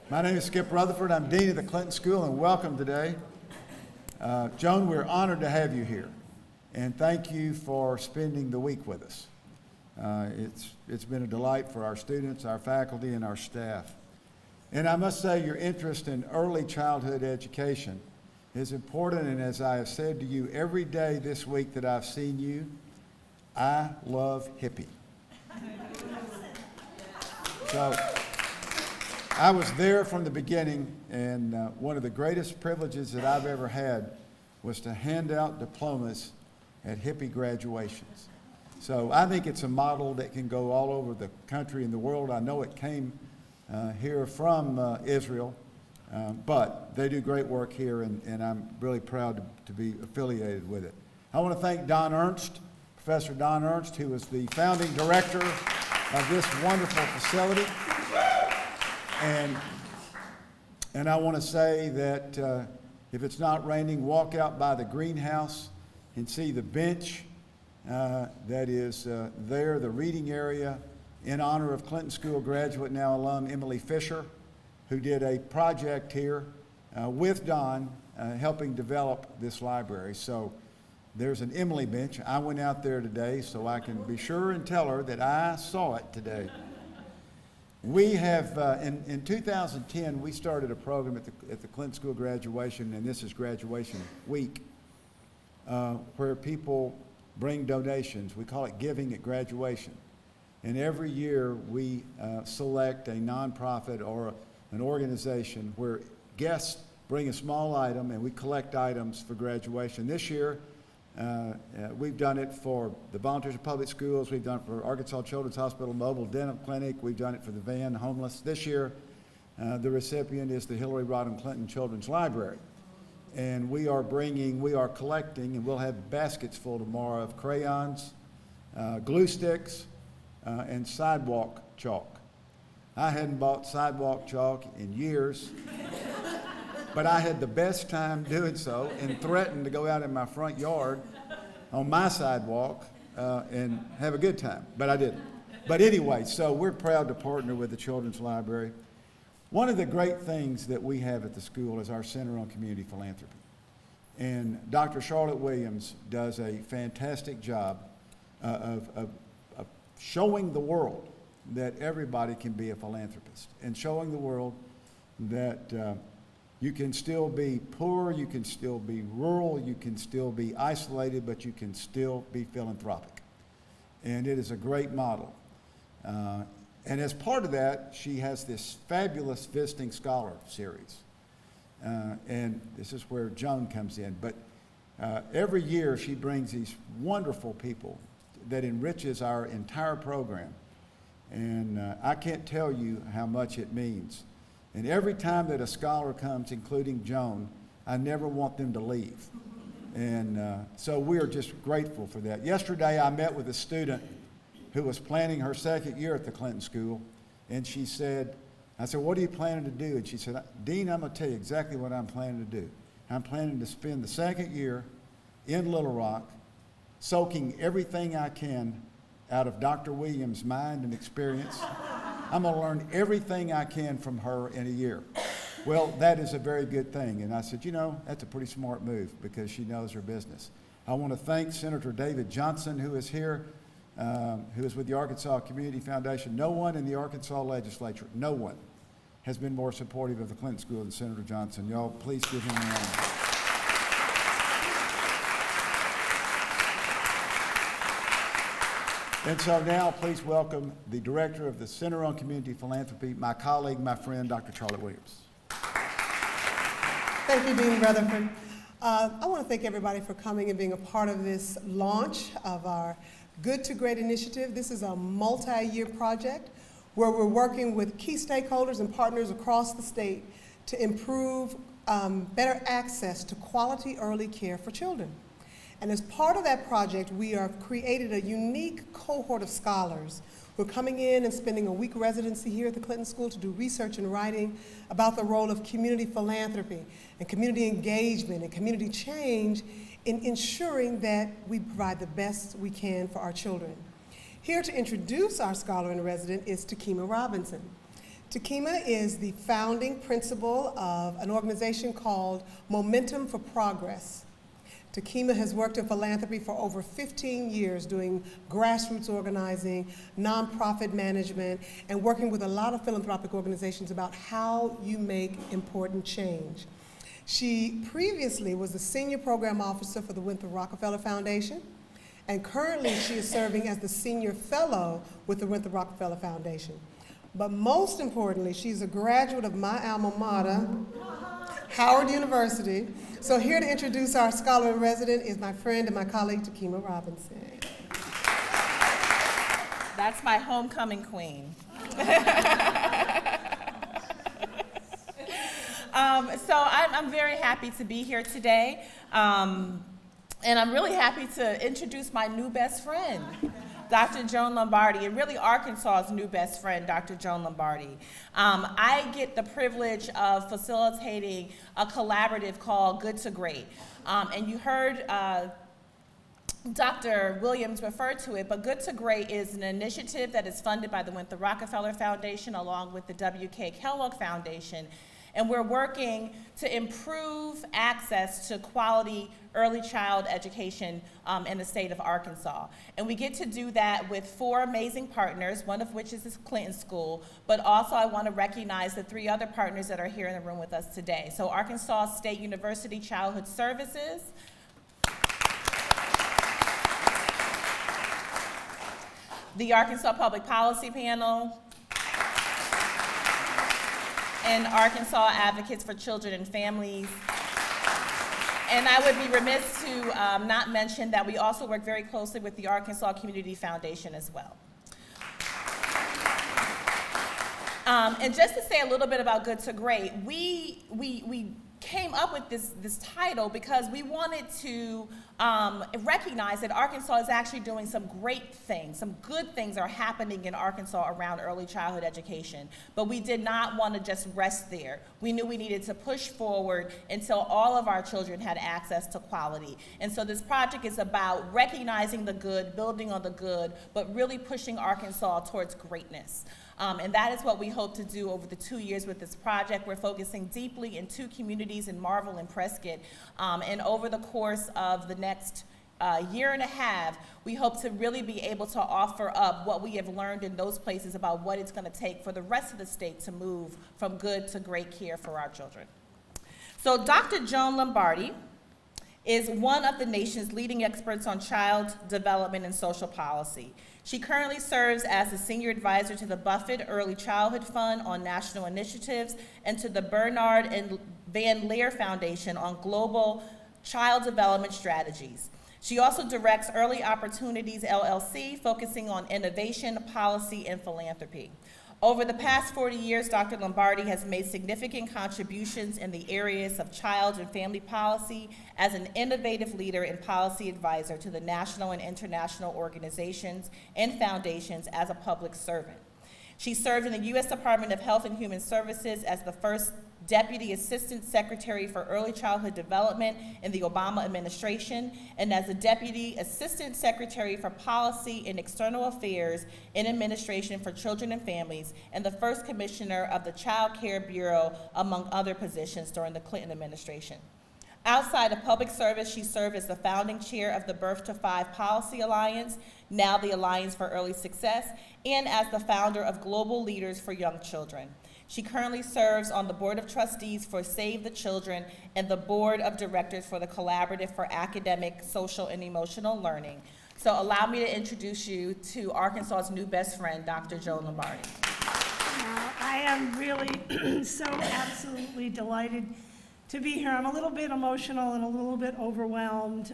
My name is Skip Rutherford. I'm Dean of the Clinton School, and welcome today. Joan, we're honored to have you here, and thank you for spending the week with us. It's been a delight for our students, our faculty, and our staff. And I must say your interest in early childhood education is important, and as I have said to you every day this week that I've seen you, I love hippie. So I was there from the beginning, and one of the greatest privileges that I've ever had was to hand out diplomas at hippie graduations. So I think it's a model that can go all over the country and the world. I know it came here from Israel, but they do great work here, and I'm really proud to be affiliated with it. I want to thank Don Ernst, Professor Don Ernst, who is the founding director of this wonderful facility. And I want to say that if it's not raining, walk out by the greenhouse and see the bench that is there, the reading area, in honor of Clinton School graduate, now alum, Emily Fisher, who did a project here with Don, helping develop this library. So there's an Emily bench. I went out there today so I can be sure and tell her that I saw it today. We have, in 2010, we started a program at the Clinton School graduation, and this is graduation week, where people bring donations. We call it Giving at Graduation. And every year we select a nonprofit or an organization where guests bring a small item, and we collect items for graduation. This year, we've done it for the Volunteers of Public Schools. We've done it for Arkansas Children's Hospital Mobile Dental Clinic. We've done it for the Van Homeless. This year, the recipient is the Hillary Rodham Clinton Children's Library. And we are collecting, and we'll have baskets full tomorrow of crayons, glue sticks, and sidewalk chalk. I hadn't bought sidewalk chalk in years. But I had the best time doing so and threatened to go out in my front yard on my sidewalk and have a good time, but I didn't. But anyway, so we're proud to partner with the Children's Library. One of the great things that we have at the school is our Center on Community Philanthropy. And Dr. Charlotte Williams does a fantastic job of showing the world that everybody can be a philanthropist, and showing the world that you can still be poor, you can still be rural, you can still be isolated, but you can still be philanthropic. And it is a great model. And as part of that, she has this fabulous Visiting Scholar series. And this is where Joan comes in. But every year she brings these wonderful people that enriches our entire program. And I can't tell you how much it means. And every time that a scholar comes, including Joan, I never want them to leave. And so we are just grateful for that. Yesterday, I met with a student who was planning her second year at the Clinton School, and I said, what are you planning to do? And she said, Dean, I'm going to tell you exactly what I'm planning to do. I'm planning to spend the second year in Little Rock, soaking everything I can out of Dr. Williams' mind and experience. I'm going to learn everything I can from her in a year. Well, that is a very good thing. And I said, that's a pretty smart move because she knows her business. I want to thank Senator David Johnson, who is here, who is with the Arkansas Community Foundation. No one in the Arkansas legislature, no one, has been more supportive of the Clinton School than Senator Johnson. Y'all, please give him a round. And so now, please welcome the director of the Center on Community Philanthropy, my colleague, my friend, Dr. Charlotte Williams. Thank you, Dean Rutherford. I want to thank everybody for coming and being a part of this launch of our Good to Great initiative. This is a multi-year project where we're working with key stakeholders and partners across the state to improve better access to quality early care for children. And as part of that project, we have created a unique cohort of scholars who are coming in and spending a week residency here at the Clinton School to do research and writing about the role of community philanthropy and community engagement and community change in ensuring that we provide the best we can for our children. Here to introduce our scholar in resident is Takima Robinson. Takima is the founding principal of an organization called Momentum for Progress. Takima has worked in philanthropy for over 15 years doing grassroots organizing, nonprofit management, and working with a lot of philanthropic organizations about how you make important change. She previously was the senior program officer for the Winthrop Rockefeller Foundation, and currently she is serving as the senior fellow with the Winthrop Rockefeller Foundation. But most importantly, she's a graduate of my alma mater, Howard University. So here to introduce our scholar in resident is my friend and my colleague, Takima Robinson. That's my homecoming queen. So I'm very happy to be here today. And I'm really happy to introduce my new best friend, Dr. Joan Lombardi, and really Arkansas's new best friend, Dr. Joan Lombardi. I get the privilege of facilitating a collaborative called Good to Great. And you heard Dr. Williams refer to it, but Good to Great is an initiative that is funded by the Winthrop Rockefeller Foundation along with the W.K. Kellogg Foundation. And we're working to improve access to quality early child education in the state of Arkansas. And we get to do that with 4 amazing partners, one of which is this Clinton School, but also I want to recognize the 3 other partners that are here in the room with us today. So Arkansas State University Childhood Services, the Arkansas Public Policy Panel, and Arkansas Advocates for Children and Families. And I would be remiss to not mention that we also work very closely with the Arkansas Community Foundation as well. And just to say a little bit about Good to Great, we came up with this title because we wanted to recognize that Arkansas is actually doing some great things, some good things are happening in Arkansas around early childhood education. But we did not want to just rest there. We knew we needed to push forward until all of our children had access to quality. And so this project is about recognizing the good, building on the good, but really pushing Arkansas towards greatness. And that is what we hope to do over the 2 years with this project. We're focusing deeply in 2 communities in Marvel and Prescott. And over the course of the next year and a half, we hope to really be able to offer up what we have learned in those places about what it's going to take for the rest of the state to move from good to great care for our children. So Dr. Joan Lombardi is one of the nation's leading experts on child development and social policy. She currently serves as the senior advisor to the Buffett Early Childhood Fund on national initiatives and to the Bernard van Leer Foundation on global child development strategies. She also directs Early Opportunities LLC, focusing on innovation, policy, and philanthropy. Over the past 40 years, Dr. Lombardi has made significant contributions in the areas of child and family policy as an innovative leader and policy advisor to the national and international organizations and foundations as a public servant. She served in the U.S. Department of Health and Human Services as the first Deputy Assistant Secretary for Early Childhood Development in the Obama administration, and as the Deputy Assistant Secretary for Policy and External Affairs in Administration for Children and Families, and the first Commissioner of the Child Care Bureau, among other positions during the Clinton administration. Outside of public service, she served as the founding chair of the Birth to 5 Policy Alliance, now the Alliance for Early Success, and as the founder of Global Leaders for Young Children. She currently serves on the Board of Trustees for Save the Children and the Board of Directors for the Collaborative for Academic, Social, and Emotional Learning. So allow me to introduce you to Arkansas's new best friend, Dr. Joan Lombardi. I am really so absolutely delighted to be here. I'm a little bit emotional and a little bit overwhelmed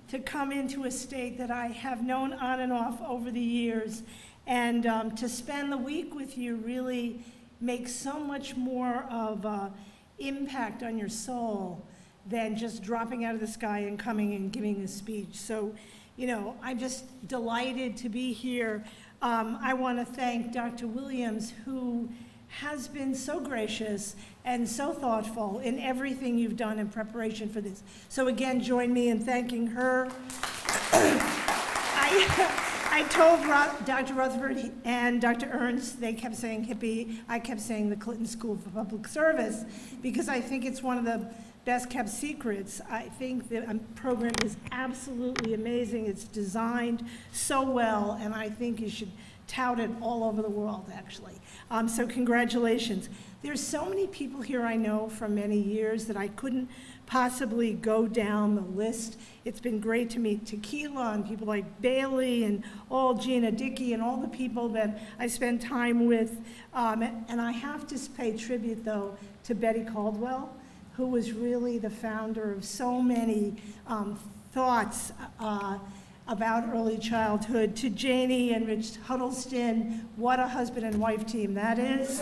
to come into a state that I have known on and off over the years, and to spend the week with you really makes so much more of an impact on your soul than just dropping out of the sky and coming and giving a speech. So, you know, I'm just delighted to be here. I want to thank Dr. Williams, who has been so gracious and so thoughtful in everything you've done in preparation for this. So again, join me in thanking her. I told Dr. Rutherford and Dr. Ernst, they kept saying hippie, I kept saying the Clinton School for Public Service, because I think it's one of the best kept secrets. I think the program is absolutely amazing. It's designed so well, and I think you should tout it all over the world, actually. So congratulations. There's so many people here I know from many years that I couldn't possibly go down the list. It's been great to meet Tequila and people like Bailey and all Gina Dickey and all the people that I spend time with. And I have to pay tribute, though, to Betty Caldwell, who was really the founder of so many thoughts about early childhood, to Janie and Rich Huddleston. What a husband and wife team that is.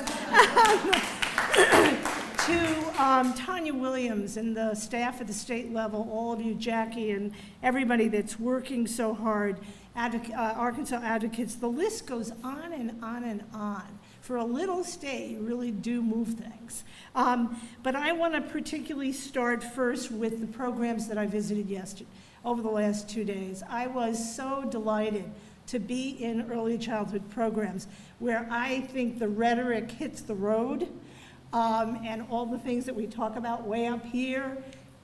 To Tanya Williams and the staff at the state level, all of you, Jackie, and everybody that's working so hard, Arkansas advocates, the list goes on and on and on. For a little state, you really do move things. But I want to particularly start first with the programs that I visited over the last 2 days. I was so delighted to be in early childhood programs where I think the rhetoric hits the road, and all the things that we talk about way up here.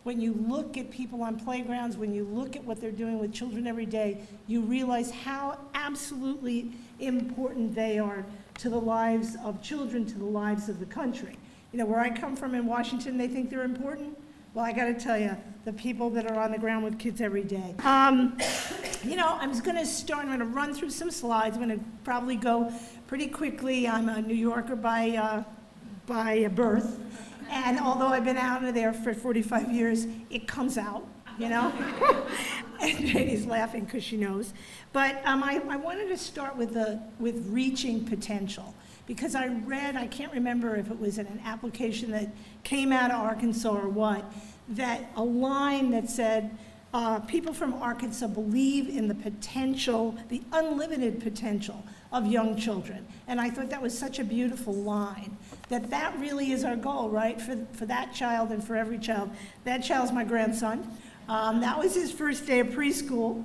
When you look at people on playgrounds, when you look at what they're doing with children every day, you realize how absolutely important they are to the lives of children, to the lives of the country. You know, where I come from in Washington, they think they're important. Well, I got to tell you, the people that are on the ground with kids every day. You know, I'm going to run through some slides. I'm going to probably go pretty quickly. I'm a New Yorker by birth, and although I've been out of there for 45 years, it comes out, you know? And Janie's laughing because she knows. But I wanted to start with reaching potential, because I read, I can't remember if it was in an application that came out of Arkansas or what, that a line that said, people from Arkansas believe in the potential, the unlimited potential of young children. And I thought that was such a beautiful line, that really is our goal, right? For that child and for every child. That child's my grandson. That was his first day of preschool.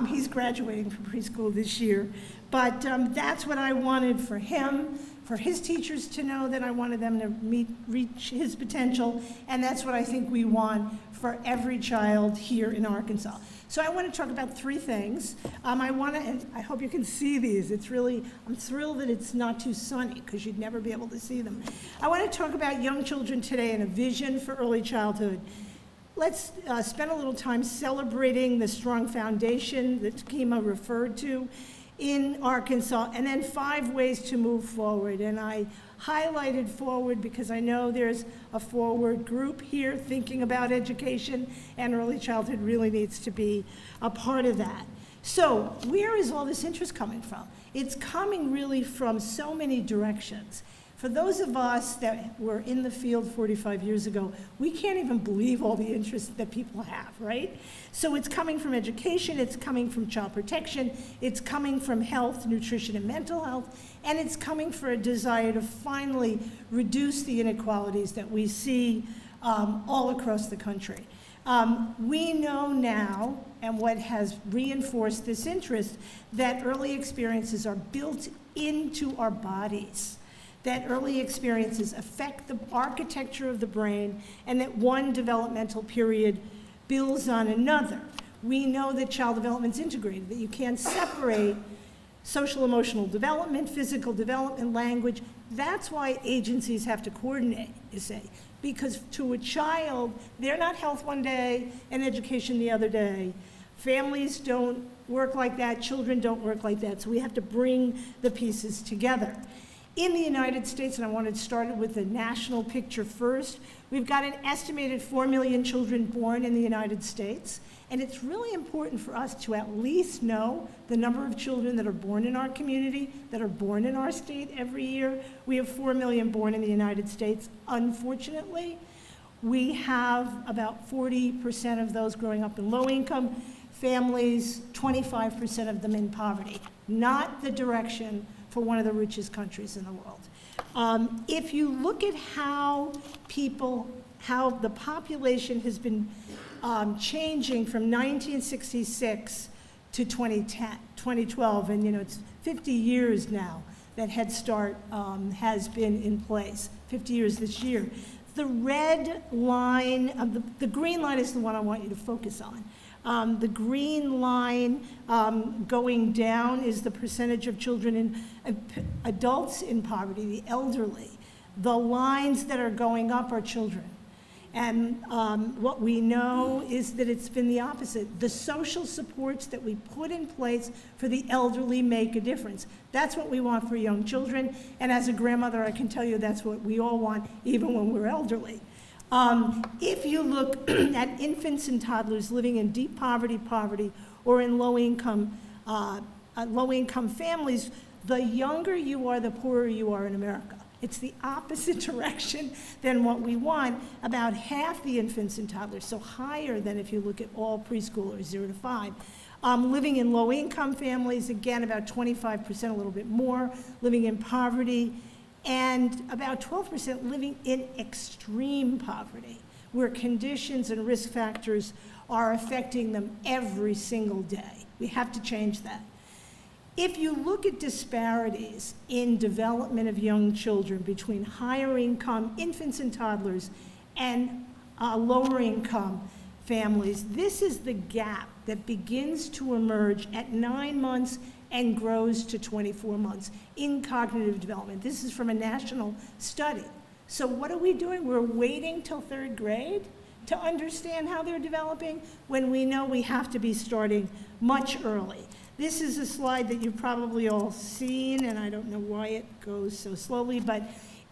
He's graduating from preschool this year. But that's what I wanted for him, for his teachers to know that I wanted them to reach his potential, and that's what I think we want for every child here in Arkansas. So I want to talk about 3 things. And I hope you can see these. I'm thrilled that it's not too sunny, because you'd never be able to see them. I want to talk about young children today and a vision for early childhood. Let's spend a little time celebrating the strong foundation that Kima referred to in Arkansas, and then 5 ways to move forward. And I highlighted forward because I know there's a forward group here thinking about education, and early childhood really needs to be a part of that. So where is all this interest coming from? It's coming really from so many directions. For those of us that were in the field 45 years ago, we can't even believe all the interest that people have, right? So it's coming from education, it's coming from child protection, it's coming from health, nutrition, and mental health, and it's coming for a desire to finally reduce the inequalities that we see all across the country. We know now, and what has reinforced this interest, that early experiences are built into our bodies, that early experiences affect the architecture of the brain, and that one developmental period builds on another. We know that child development's integrated, that you can't separate social emotional development, physical development, language. That's why agencies have to coordinate, you say, because to a child, they're not health one day and education the other day. Families don't work like that, children don't work like that, so we have to bring the pieces together. In the United States, and I wanted to start with the national picture first, we've got an estimated 4 million children born in the United States, and it's really important for us to at least know the number of children that are born in our community, that are born in our state every year. We have 4 million born in the United States. Unfortunately, we have about 40% of those growing up in low-income families, 25% of them in poverty. Not the direction for one of the richest countries in the world. If you look at how the population has been changing from 1966 to 2010, 2012, and it's 50 years now that Head Start has been in place, 50 years this year. The red line, the green line is the one I want you to focus on. The green line going down is the percentage of children and adults in poverty, the elderly. The lines that are going up are children. And what we know is that it's been the opposite. The social supports that we put in place for the elderly make a difference. That's what we want for young children. And as a grandmother, I can tell you that's what we all want, even when we're elderly. If you look at infants and toddlers living in deep poverty, or in low-income families, the younger you are, the poorer you are in America. It's the opposite direction than what we want. About half the infants and toddlers, so higher than if you look at all preschoolers, 0 to 5. Living in low-income families, again, about 25%, a little bit more, living in poverty, and about 12% living in extreme poverty, where conditions and risk factors are affecting them every single day. We have to change that. If you look at disparities in development of young children between higher income infants and toddlers and lower income families, this is the gap that begins to emerge at 9 months and grows to 24 months in cognitive development. This is from a national study. So what are we doing? We're waiting till 3rd grade to understand how they're developing when we know we have to be starting much early. This is a slide that you've probably all seen, and I don't know why it goes so slowly, but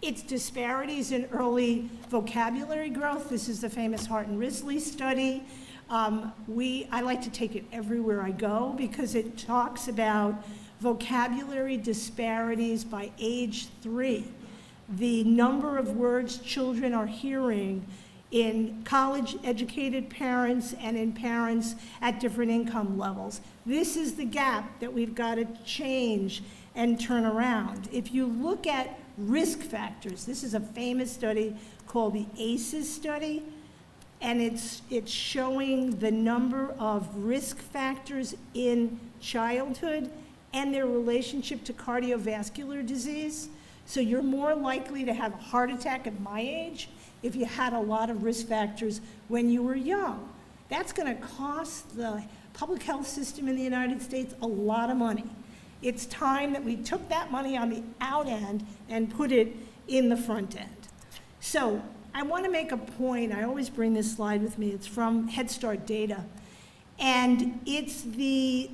it's disparities in early vocabulary growth. This is the famous Hart and Risley study. I like to take it everywhere I go because it talks about vocabulary disparities by age 3. The number of words children are hearing in college-educated parents and in parents at different income levels. This is the gap that we've got to change and turn around. If you look at risk factors, this is a famous study called the ACEs study, and it's showing the number of risk factors in childhood and their relationship to cardiovascular disease. So you're more likely to have a heart attack at my age if you had a lot of risk factors when you were young. That's going to cost the public health system in the United States a lot of money. It's time that we took that money on the out end and put it in the front end. So I want to make a point. I always bring this slide with me. It's from Head Start data. And it's the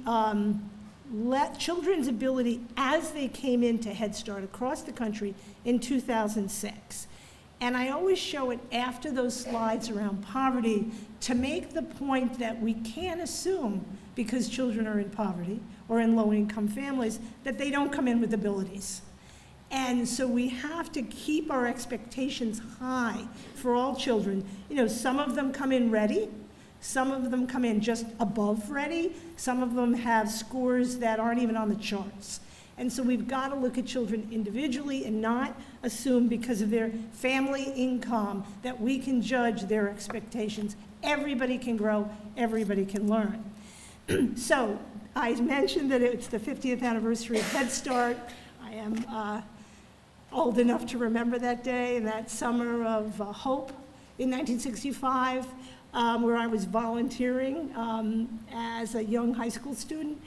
children's ability as they came into Head Start across the country in 2006. And I always show it after those slides around poverty to make the point that we can't assume, because children are in poverty or in low-income families, that they don't come in with abilities. And so we have to keep our expectations high for all children. Some of them come in ready, some of them come in just above ready, some of them have scores that aren't even on the charts. And so we've got to look at children individually and not assume because of their family income that we can judge their expectations. Everybody can grow, everybody can learn. So I mentioned that it's the 50th anniversary of Head Start. I am old enough to remember that day and that summer of hope in 1965, where I was volunteering as a young high school student.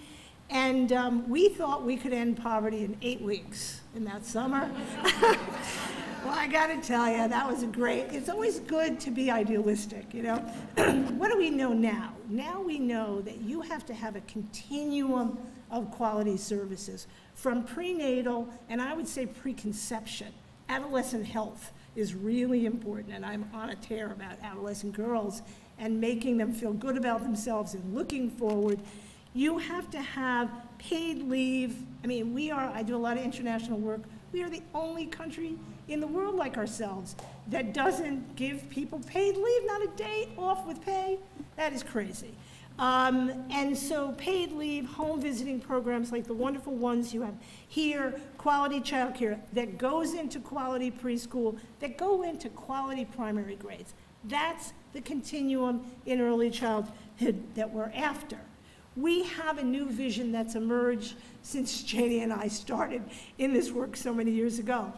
And we thought we could end poverty in 8 weeks in that summer. Well, I got to tell you, that was it's always good to be idealistic, What do we know now? Now we know that you have to have a continuum of quality services from prenatal, and I would say preconception. Adolescent health is really important, and I'm on a tear about adolescent girls and making them feel good about themselves and looking forward. You have to have paid leave. I do a lot of international work. We are the only country in the world like ourselves that doesn't give people paid leave, not a day off with pay. That is crazy. And so paid leave, home visiting programs like the wonderful ones you have here, quality childcare that goes into quality preschool, that go into quality primary grades. That's the continuum in early childhood that we're after. We have a new vision that's emerged since Janie and I started in this work so many years ago.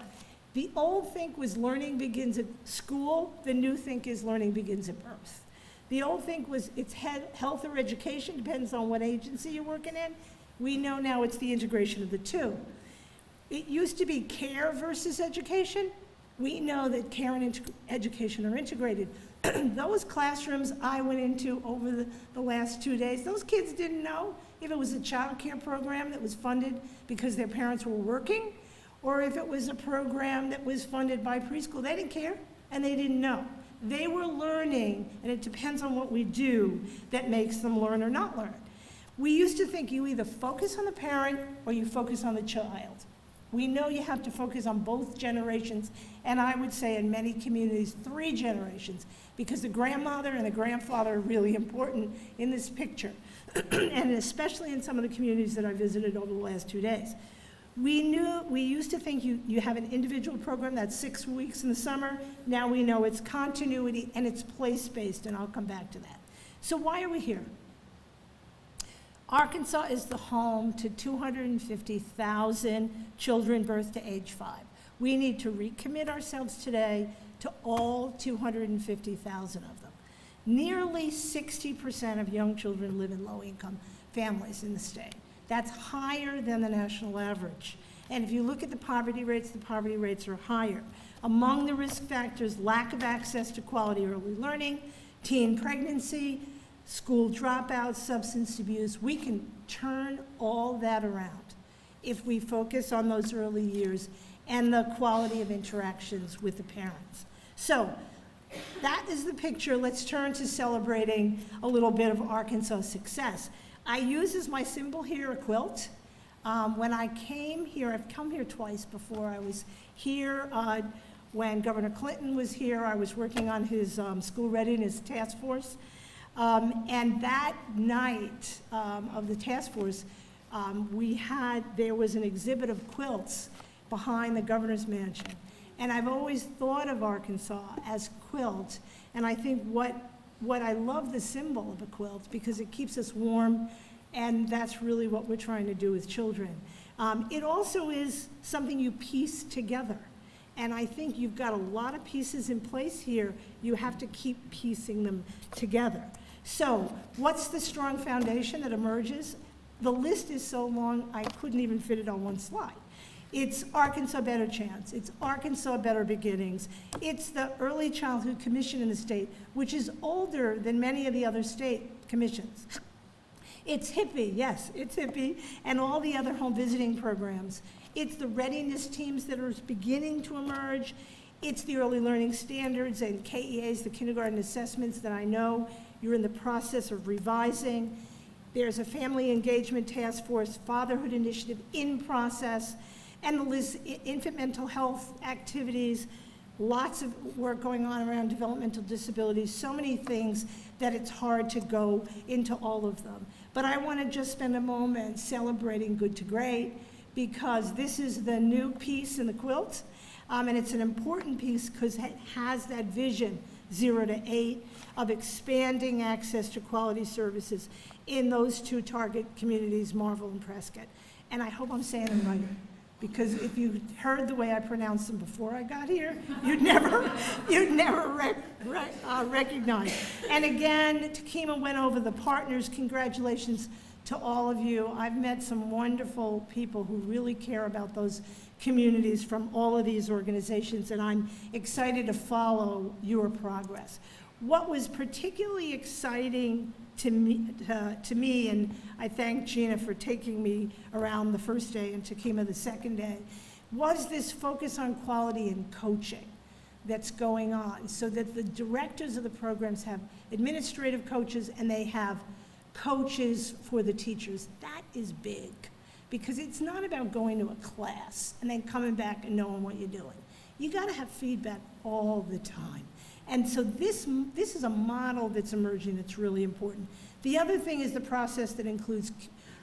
The old think was learning begins at school. The new think is learning begins at birth. The old think was it's health or education, depends on what agency you're working in. We know now it's the integration of the two. It used to be care versus education. We know that care and education are integrated. Those classrooms I went into over the last 2 days, those kids didn't know if it was a child care program that was funded because their parents were working, or if it was a program that was funded by preschool. They didn't care, and they didn't know. They were learning, and it depends on what we do that makes them learn or not learn. We used to think you either focus on the parent or you focus on the child. We know you have to focus on both generations, and I would say in many communities, 3 generations, because the grandmother and the grandfather are really important in this picture, and especially in some of the communities that I visited over the last 2 days. We used to think you have an individual program that's 6 weeks in the summer. Now we know it's continuity and it's place-based, and I'll come back to that. So why are we here? Arkansas is the home to 250,000 children birthed to age 5. We need to recommit ourselves today to all 250,000 of them. Nearly 60% of young children live in low-income families in the state. That's higher than the national average. And if you look at the poverty rates are higher. Among the risk factors, lack of access to quality early learning, teen pregnancy, school dropouts, substance abuse. We can turn all that around if we focus on those early years and the quality of interactions with the parents. So that is the picture. Let's turn to celebrating a little bit of Arkansas success. I use as my symbol here a quilt. When I came here, I've come here twice before. I was here when Governor Clinton was here. I was working on his school readiness task force. And that night of the task force, there was an exhibit of quilts behind the governor's mansion. And I've always thought of Arkansas as quilt. And I think what I love the symbol of a quilt because it keeps us warm, and that's really what we're trying to do with children. It also is something you piece together. And I think you've got a lot of pieces in place here. You have to keep piecing them together. So what's the strong foundation that emerges? The list is so long, I couldn't even fit it on one slide. It's Arkansas Better Chance. It's Arkansas Better Beginnings. It's the Early Childhood Commission in the state, which is older than many of the other state commissions. It's HIPPY, yes, it's HIPPY, and all the other home visiting programs. It's the readiness teams that are beginning to emerge. It's the early learning standards and KEAs, the kindergarten assessments that I know you're in the process of revising. There's a family engagement task force, fatherhood initiative in process, and the list, infant mental health activities, lots of work going on around developmental disabilities, so many things that it's hard to go into all of them. But I want to just spend a moment celebrating Good to Great, because this is the new piece in the quilt, and it's an important piece because it has that vision, 0 to 8, of expanding access to quality services in those 2 target communities, Marvel and Prescott. And I hope I'm saying them right, because if you heard the way I pronounced them before I got here, you'd never recognize. And again, Takima went over the partners. Congratulations to all of you. I've met some wonderful people who really care about those communities from all of these organizations, and I'm excited to follow your progress. What was particularly exciting to me, and I thank Gina for taking me around the first day and Takima the second day, was this focus on quality and coaching that's going on, so that the directors of the programs have administrative coaches and they have coaches for the teachers. That is big, because it's not about going to a class and then coming back and knowing what you're doing. You got to have feedback all the time. And so this is a model that's emerging that's really important. The other thing is the process that includes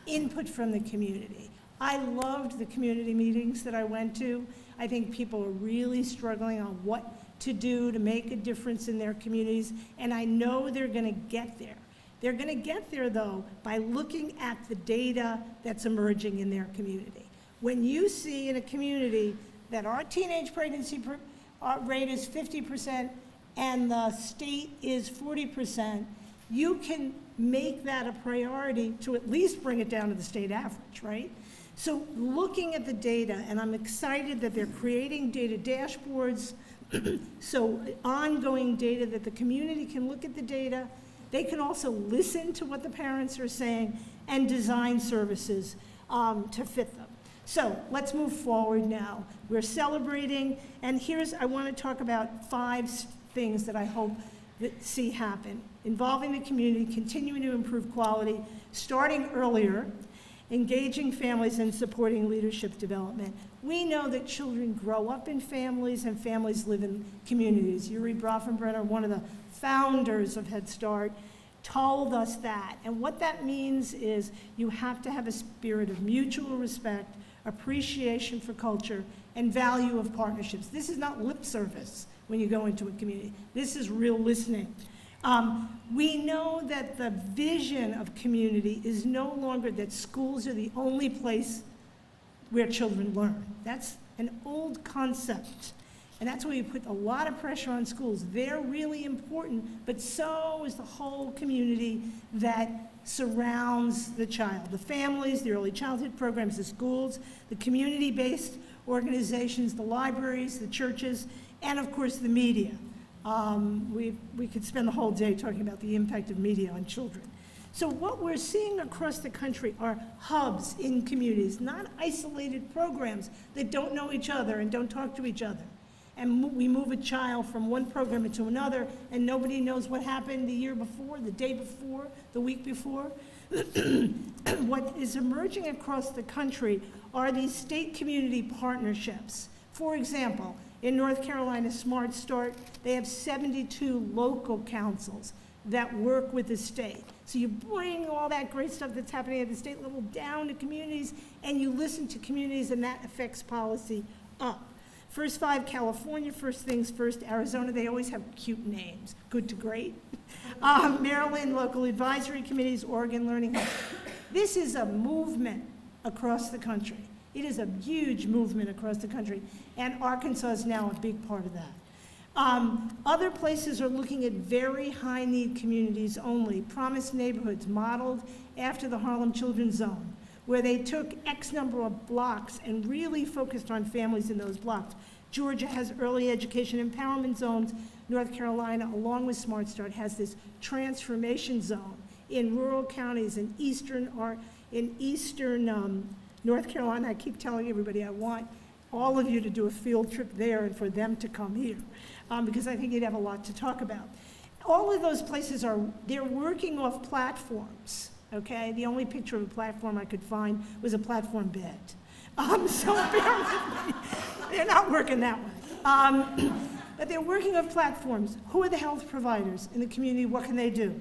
input from the community. I loved the community meetings that I went to. I think people are really struggling on what to do to make a difference in their communities, and I know they're going to get there. They're going to get there, though, by looking at the data that's emerging in their community. When you see in a community that our teenage pregnancy rate is 50% and the state is 40%, you can make that a priority to at least bring it down to the state average, right? So looking at the data, and I'm excited that they're creating data dashboards, so ongoing data that the community can look at the data. They can also listen to what the parents are saying and design services to fit them. So let's move forward now. We're celebrating, and I want to talk about 5 things that I hope that see happen. Involving the community, continuing to improve quality, starting earlier, engaging families and supporting leadership development. We know that children grow up in families and families live in communities. Yuri Brofenbrenner, one of the founders of Head Start, told us that. And what that means is you have to have a spirit of mutual respect, appreciation for culture, and value of partnerships. This is not lip service when you go into a community. This is real listening. We know that the vision of community is no longer that schools are the only place where children learn. That's an old concept. And that's why we put a lot of pressure on schools. They're really important, but so is the whole community that surrounds the child. The families, the early childhood programs, the schools, the community-based organizations, the libraries, the churches, and of course the media. We could spend the whole day talking about the impact of media on children. So what we're seeing across the country are hubs in communities, not isolated programs that don't know each other and don't talk to each other. And we move a child from one program into another, and nobody knows what happened the year before, the day before, the week before. What is emerging across the country are these state community partnerships. For example, in North Carolina, Smart Start, they have 72 local councils that work with the state. So you bring all that great stuff that's happening at the state level down to communities, and you listen to communities, and that affects policy up. First 5, California, First Things First, Arizona, they always have cute names, Good to Great. Maryland, local advisory committees, Oregon Learning Hubs. This is a movement across the country. It is a huge movement across the country, and Arkansas is now a big part of that. Other places are looking at very high-need communities only, Promised Neighborhoods, modeled after the Harlem Children's Zone, where they took X number of blocks and really focused on families in those blocks. Georgia has early education empowerment zones. North Carolina, along with Smart Start, has this transformation zone in rural counties in eastern North Carolina. I keep telling everybody I want all of you to do a field trip there and for them to come here, because I think you'd have a lot to talk about. All of those places they're working off platforms. Okay, the only picture of a platform I could find was a platform bed. So bear with me. They're not working that way. But they're working on platforms. Who are the health providers in the community? What can they do?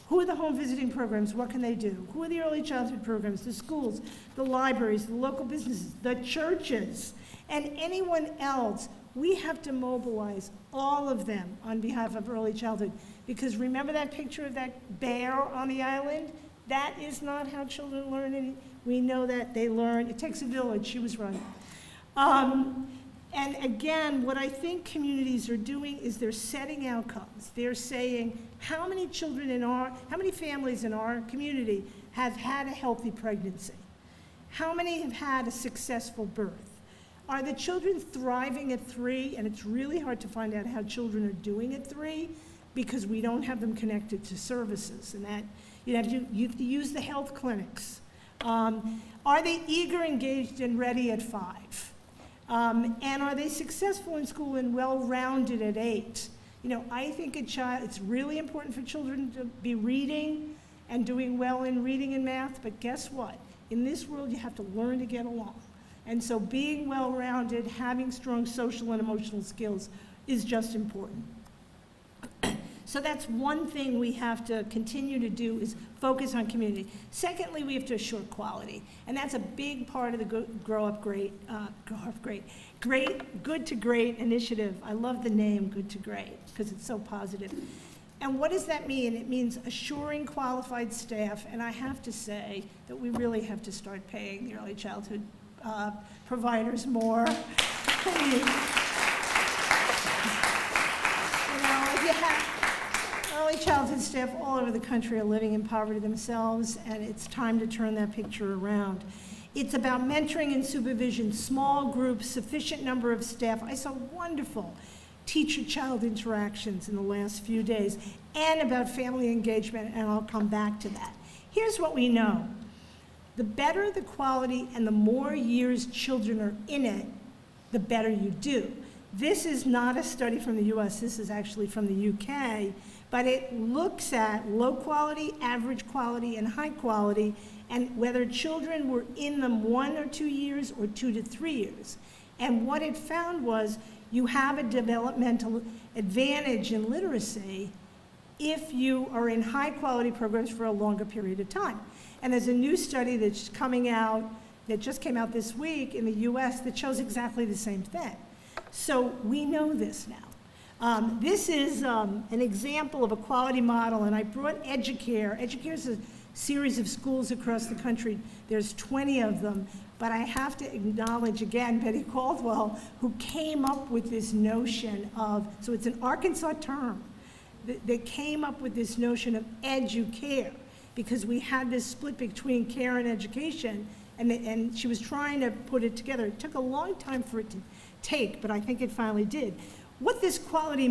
Who are the home visiting programs? What can they do? Who are the early childhood programs? The schools, the libraries, the local businesses, the churches, and anyone else. We have to mobilize all of them on behalf of early childhood. Because remember that picture of that bear on the island? That is not how children learn, and we know that they learn. It takes a village. She was right. And again, what I think communities are doing is they're setting outcomes. They're saying, how many families in our community have had a healthy pregnancy? How many have had a successful birth? Are the children thriving at 3? And it's really hard to find out how children are doing at 3 because we don't have them connected to services, and that you have to use the health clinics. Are they eager, engaged, and ready at 5? And are they successful in school and well-rounded at 8? I think it's really important for children to be reading and doing well in reading and math, but guess what? In this world, you have to learn to get along. And so being well-rounded, having strong social and emotional skills is just important. So that's one thing we have to continue to do is focus on community. Secondly, we have to assure quality, and that's a big part of the Good to Great initiative. I love the name Good to Great because it's so positive. And what does that mean? It means assuring qualified staff, and I have to say that we really have to start paying the early childhood providers more. Please. If you have early childhood staff all over the country are living in poverty themselves, and it's time to turn that picture around. It's about mentoring and supervision, small groups, sufficient number of staff. I saw wonderful teacher-child interactions in the last few days, and about family engagement, and I'll come back to that. Here's what we know. The better the quality and the more years children are in it, the better you do. This is not a study from the US, this is actually from the UK, but it looks at low quality, average quality, and high quality, and whether children were in them 1 or 2 years or 2 to 3 years. And what it found was you have a developmental advantage in literacy if you are in high quality programs for a longer period of time. And there's a new study that's coming out, that just came out this week in the US that shows exactly the same thing. So we know this now. This is an example of a quality model, and I brought Educare. Educare is a series of schools across the country. There's 20 of them, but I have to acknowledge again Betty Caldwell, who came up with this notion of, so it's an Arkansas term, that came up with this notion of educare, because we had this split between care and education, and she was trying to put it together. It took a long time for it to take, but I think it finally did. What this quality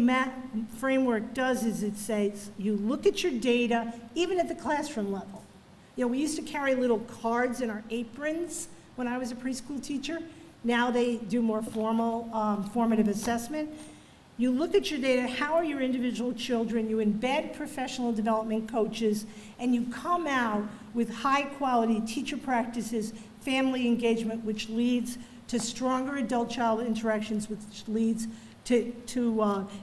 framework does is it says, you look at your data, even at the classroom level. You know, we used to carry little cards in our aprons when I was a preschool teacher. Now they do more formal, formative assessment. You look at your data, how are your individual children, you embed professional development coaches, and you come out with high quality teacher practices, family engagement, which leads to stronger adult-child interactions, which leads to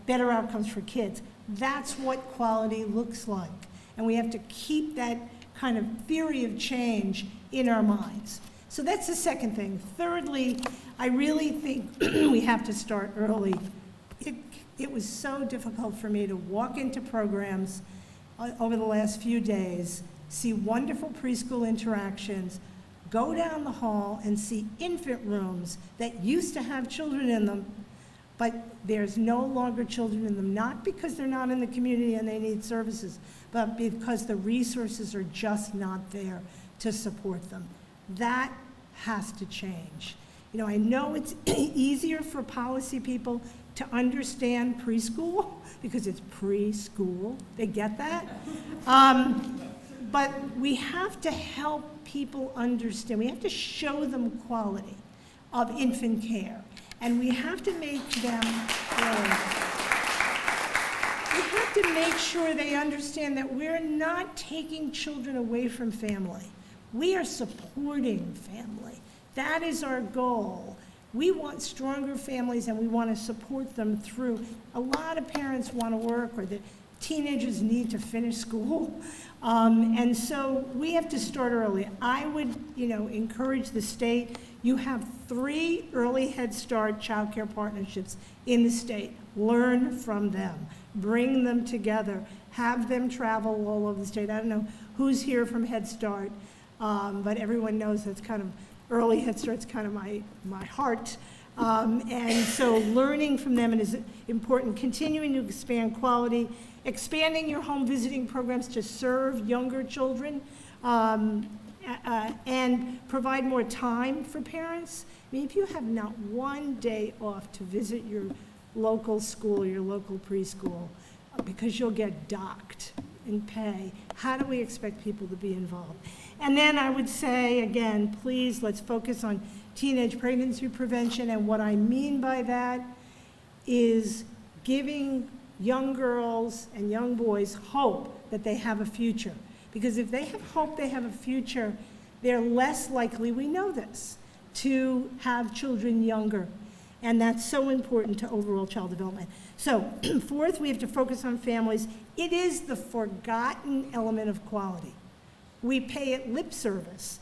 better outcomes for kids. That's what quality looks like. And we have to keep that kind of theory of change in our minds. So that's the second thing. Thirdly, I really think we have to start early. It was so difficult for me to walk into programs over the last few days, see wonderful preschool interactions, go down the hall and see infant rooms that used to have children in them, but there's no longer children in them, not because they're not in the community and they need services, but because the resources are just not there to support them. That has to change. You know, I know it's easier for policy people to understand preschool because it's preschool. They get that. But we have to help people understand. We have to show them quality of infant care. And we have to make them, we have to make sure they understand that we're not taking children away from family. We are supporting family. That is our goal. We want stronger families and we want to support them through. A lot of parents want to work, or the teenagers need to finish school. And so we have to start early. I would, encourage the state. You have 3 early Head Start child care partnerships in the state. Learn from them. Bring them together. Have them travel all over the state. I don't know who's here from Head Start, but everyone knows that's kind of, early Head Start's kind of my heart. And so learning from them is important. Continuing to expand quality, expanding your home visiting programs to serve younger children, and provide more time for parents. I mean, if you have not one day off to visit your local school, your local preschool, because you'll get docked and pay, how do we expect people to be involved? And then I would say, again, please, let's focus on teenage pregnancy prevention. And what I mean by that is giving young girls and young boys hope that they have a future. Because if they have hope they have a future, they're less likely, we know this, to have children younger. And that's so important to overall child development. So, fourth, we have to focus on families. It is the forgotten element of quality. We pay it lip service.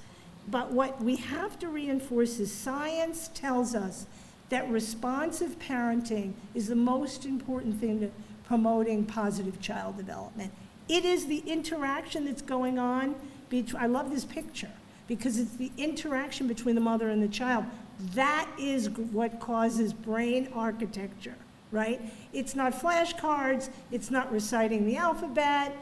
But what we have to reinforce is science tells us that responsive parenting is the most important thing to promoting positive child development. It is the interaction that's going on between, I love this picture, because it's the interaction between the mother and the child. That is what causes brain architecture, right? It's not flashcards, it's not reciting the alphabet,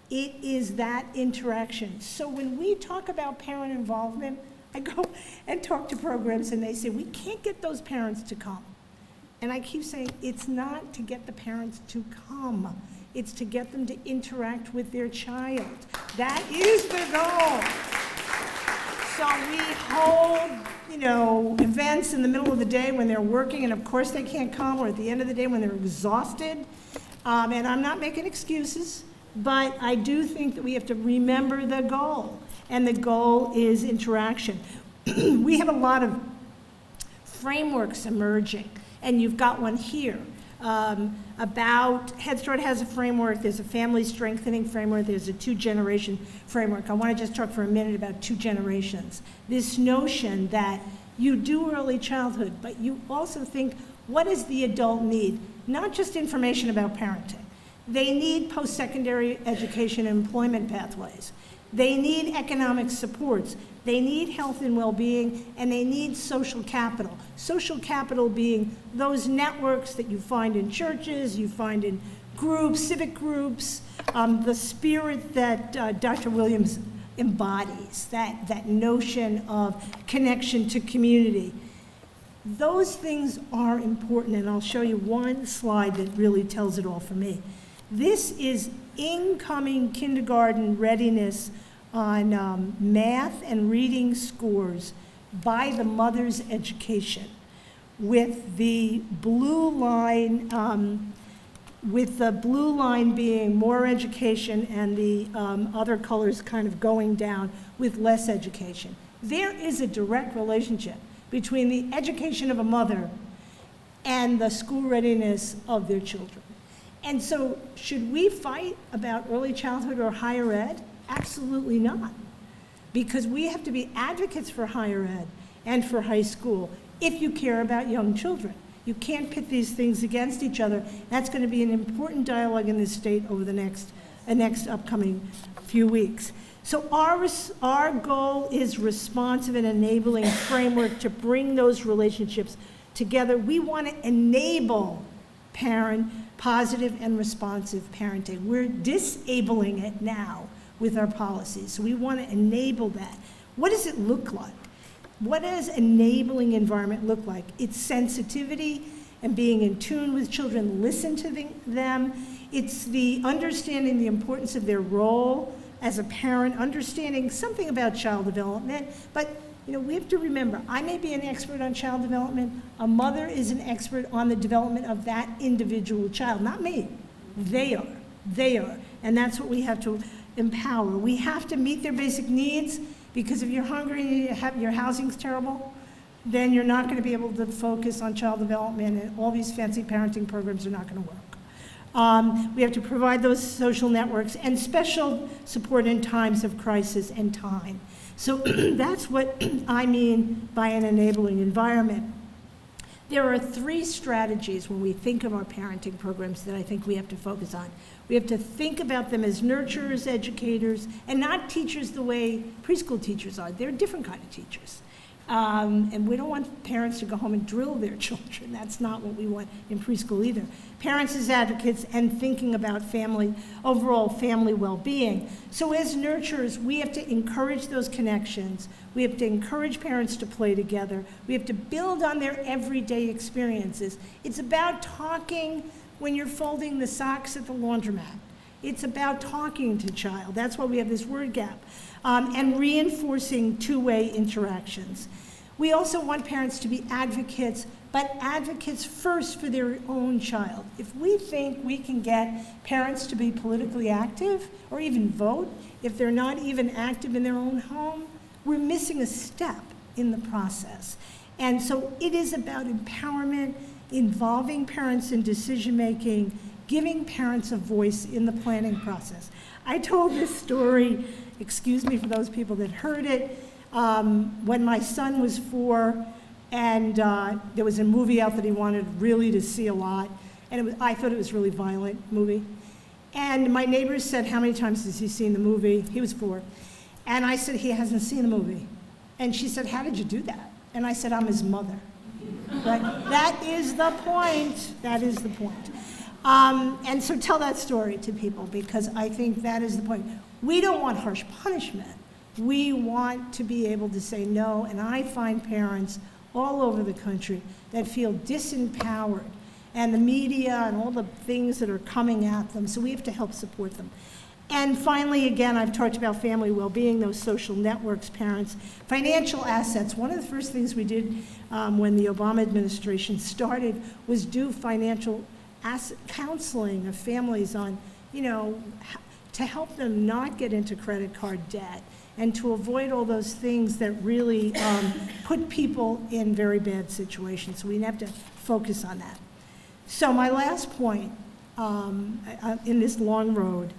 it is that interaction. So when we talk about parent involvement, I go and talk to programs and they say, we can't get those parents to come. And I keep saying, it's not to get the parents to come, it's to get them to interact with their child. That is the goal. So we hold, events in the middle of the day when they're working, and of course they can't come, or at the end of the day when they're exhausted. And I'm not making excuses, but I do think that we have to remember the goal, and the goal is interaction. We have a lot of frameworks emerging, and you've got one here. About Head Start has a framework, there's a family strengthening framework, there's a two-generation framework. I want to just talk for a minute about two generations. This notion that you do early childhood, but you also think, what does the adult need? Not just information about parenting. They need post-secondary education and employment pathways. They need economic supports. They need health and well-being, and they need social capital. Social capital being those networks that you find in churches, you find in groups, civic groups, the spirit that Dr. Williams embodies, that notion of connection to community. Those things are important, and I'll show you one slide that really tells it all for me. This is incoming kindergarten readiness on math and reading scores by the mother's education, with the blue line being more education and the other colors kind of going down with less education. There is a direct relationship between the education of a mother and the school readiness of their children. And so, should we fight about early childhood or higher ed? Absolutely not. Because we have to be advocates for higher ed and for high school if you care about young children. You can't pit these things against each other. That's going to be an important dialogue in this state over the next upcoming few weeks. So our goal is responsive and enabling framework to bring those relationships together. We want to enable positive and responsive parenting. We're disabling it now with our policies. So we want to enable that. What does it look like? What does enabling environment look like? It's sensitivity and being in tune with children, listen to them. It's the understanding the importance of their role as a parent, understanding something about child development. But we have to remember, I may be an expert on child development. A mother is an expert on the development of that individual child, not me. They are. And that's what we have to empower. We have to meet their basic needs, because if you're hungry and your housing's terrible, then you're not going to be able to focus on child development, and all these fancy parenting programs are not going to work. We have to provide those social networks and special support in times of crisis and time. So that's what I mean by an enabling environment. There are 3 strategies when we think of our parenting programs that I think we have to focus on. We have to think about them as nurturers, educators, and not teachers the way preschool teachers are. They're a different kind of teachers. And we don't want parents to go home and drill their children. That's not what we want in preschool either. Parents as advocates and thinking about overall family well-being. So as nurturers, we have to encourage those connections. We have to encourage parents to play together. We have to build on their everyday experiences. It's about talking when you're folding the socks at the laundromat. It's about talking to child. That's why we have this word gap. And reinforcing two-way interactions. We also want parents to be advocates, but advocates first for their own child. If we think we can get parents to be politically active or even vote, if they're not even active in their own home, we're missing a step in the process. And so it is about empowerment, involving parents in decision-making, giving parents a voice in the planning process. I told this story, excuse me for those people that heard it, when my son was 4, and there was a movie out that he wanted really to see a lot, and I thought it was a really violent movie. And my neighbors said, how many times has he seen the movie? He was 4. And I said, he hasn't seen the movie. And she said, how did you do that? And I said, I'm his mother. Right? That is the point. That is the point. And so tell that story to people, because I think that is the point. We don't want harsh punishment. We want to be able to say no, and I find parents all over the country that feel disempowered, and the media and all the things that are coming at them, so we have to help support them. And finally, again, I've talked about family well-being, those social networks, parents, financial assets. One of the first things we did when the Obama administration started was do financial asset counseling of families on, to help them not get into credit card debt and to avoid all those things that really put people in very bad situations. So we have to focus on that. So my last point in this long road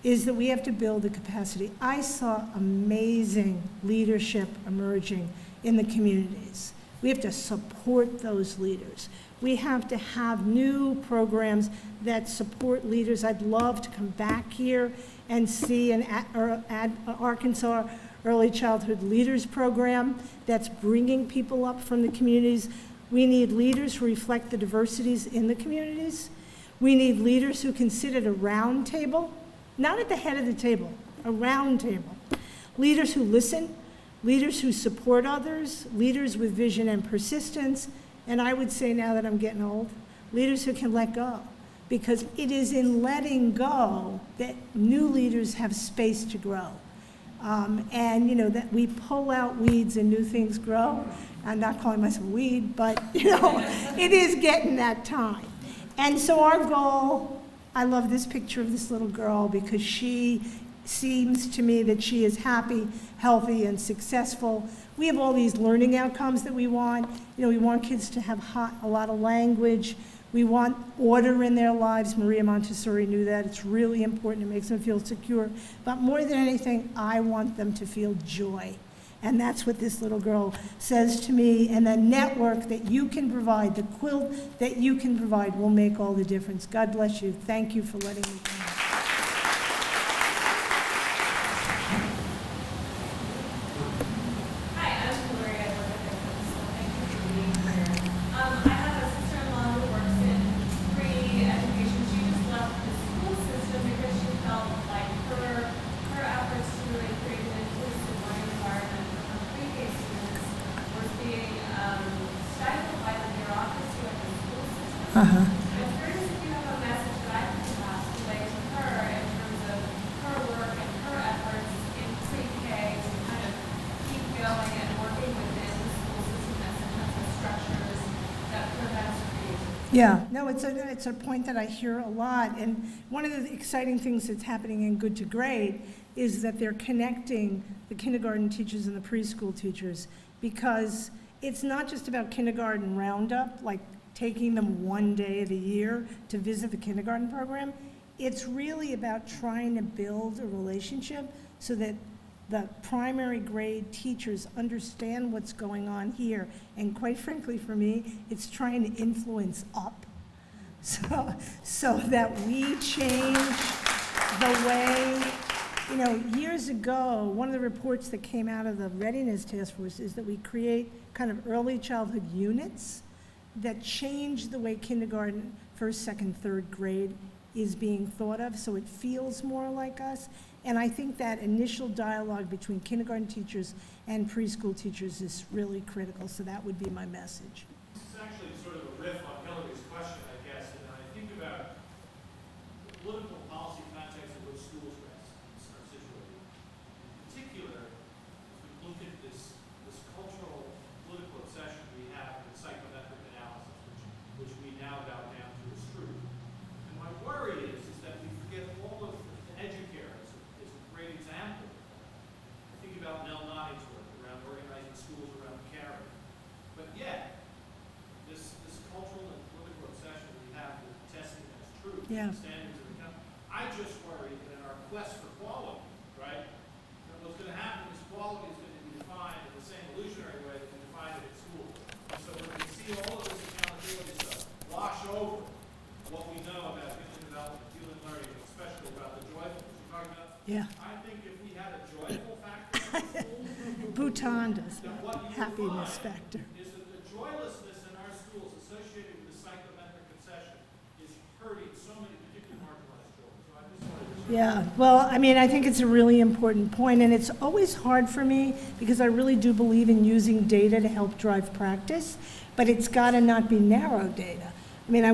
is that we have to build the capacity. I saw amazing leadership emerging in the communities. We have to support those leaders. We have to have new programs that support leaders. I'd love to come back here and see an Arkansas Early Childhood Leaders Program that's bringing people up from the communities. We need leaders who reflect the diversities in the communities. We need leaders who can sit at a round table, not at the head of the table, a round table. Leaders who listen, leaders who support others, leaders with vision and persistence, and I would say now that I'm getting old, leaders who can let go. Because it is in letting go that new leaders have space to grow. That we pull out weeds and new things grow. I'm not calling myself a weed, but it is getting that time. And so our goal, I love this picture of this little girl because she seems to me that she is happy, healthy, and successful. We have all these learning outcomes that we want. We want kids to have a lot of language. We want order in their lives. Maria Montessori knew that. It's really important. It makes them feel secure. But more than anything, I want them to feel joy. And that's what this little girl says to me. And the network that you can provide, the quilt that you can provide will make all the difference. God bless you. Thank you for letting me come. Yeah, no, it's a point that I hear a lot, and one of the exciting things that's happening in Good to Great is that they're connecting the kindergarten teachers and the preschool teachers, because it's not just about kindergarten roundup, like taking them one day of the year to visit the kindergarten program. It's really about trying to build a relationship so that the primary grade teachers understand what's going on here. And quite frankly, for me, it's trying to influence up so that we change the way, years ago, one of the reports that came out of the Readiness Task Force is that we create kind of early childhood units that change the way kindergarten, first, second, third grade is being thought of, so it feels more like us. And I think that initial dialogue between kindergarten teachers and preschool teachers is really critical, so that would be my message. This is actually sort of a riff on Hillary's question, I guess, and I think about the political policy context of which schools are situated. In particular, as we look at this cultural political obsession we have with psychometric analysis, which we now bow down to as truth. And my worry is that we forget all of the educators is a great example. I think about Nell Notting's work around organizing schools around caring. But yet, this cultural and political obsession we have with testing as truth, Yeah. standards of account. I just worry that in our quest for quality, right, that what's going to happen is quality is going to be defined in the same illusionary way that we define it at school. And so we're going to see all of this accountability stuff wash over what we know about human development, human learning, especially about the joyfulness. You're talking about, Yeah. I think if we had a joyful factor in schools, Bhutan does then that, what you would happiness find factor. is that the joylessness in our schools associated with the psychometric concession is hurting so many particularly marginalized children. So I just wanted to Yeah, well, I mean, I think it's a really important point, and it's always hard for me because I really do believe in using data to help drive practice, but it's got to not be narrow data. I mean,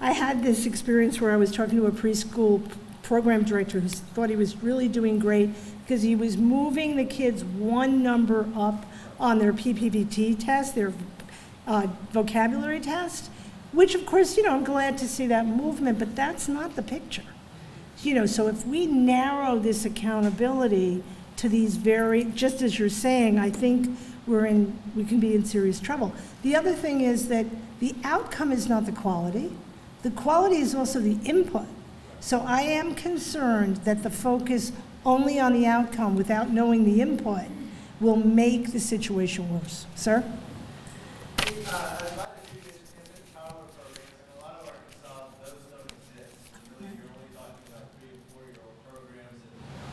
I had this experience where I was talking to a preschool program director who thought he was really doing great because he was moving the kids one number up on their PPPT test, their vocabulary test, which of course, I'm glad to see that movement, but that's not the picture. So if we narrow this accountability to these just as you're saying, I think we can be in serious trouble. The other thing is that the outcome is not the quality. The quality is also the input. So I am concerned that the focus only on the outcome without knowing the input will make the situation worse. Sir?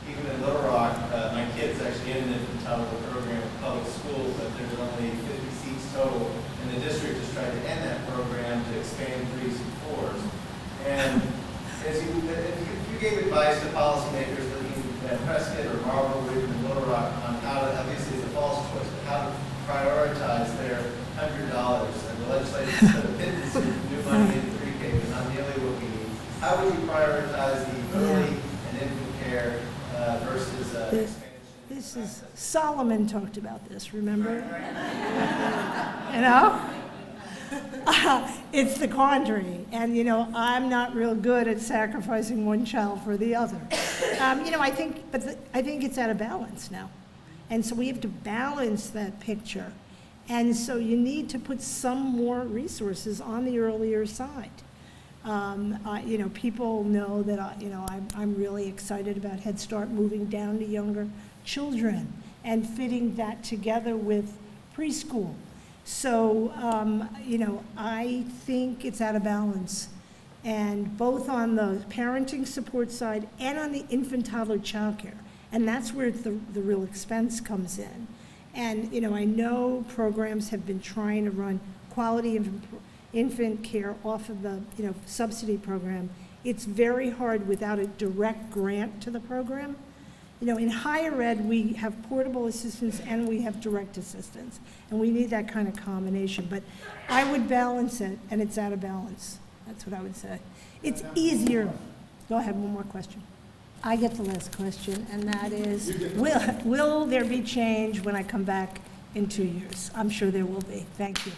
Even in Little Rock, my kids actually in an infant toddler program in public school, but there's only 50 seats total, and the district has tried to end that program to expand 3s and 4s. And if you gave advice to policymakers looking at Prescott or Marblewood and Little Rock on how to, obviously it's a false choice, but how to prioritize their $100, and the legislature said a pittance of new money in pre-K is not nearly what we need. How would you prioritize the early and infant care versus expansion? This is, Solomon talked about this, remember? It's the quandary, and I'm not real good at sacrificing one child for the other. I think it's out of balance now, and so we have to balance that picture, and so you need to put some more resources on the earlier side. People know that I'm really excited about Head Start moving down to younger children and fitting that together with preschool. So, I think it's out of balance, and both on the parenting support side and on the infant toddler childcare, and that's where the real expense comes in. And I know programs have been trying to run quality infant care off of the subsidy program. It's very hard without a direct grant to the program. In higher ed, we have portable assistance and we have direct assistance, and we need that kind of combination. But I would balance it, and it's out of balance. That's what I would say. It's easier. Go ahead, one more question. I get the last question, and that is, will there be change when I come back in 2 years? I'm sure there will be. Thank you.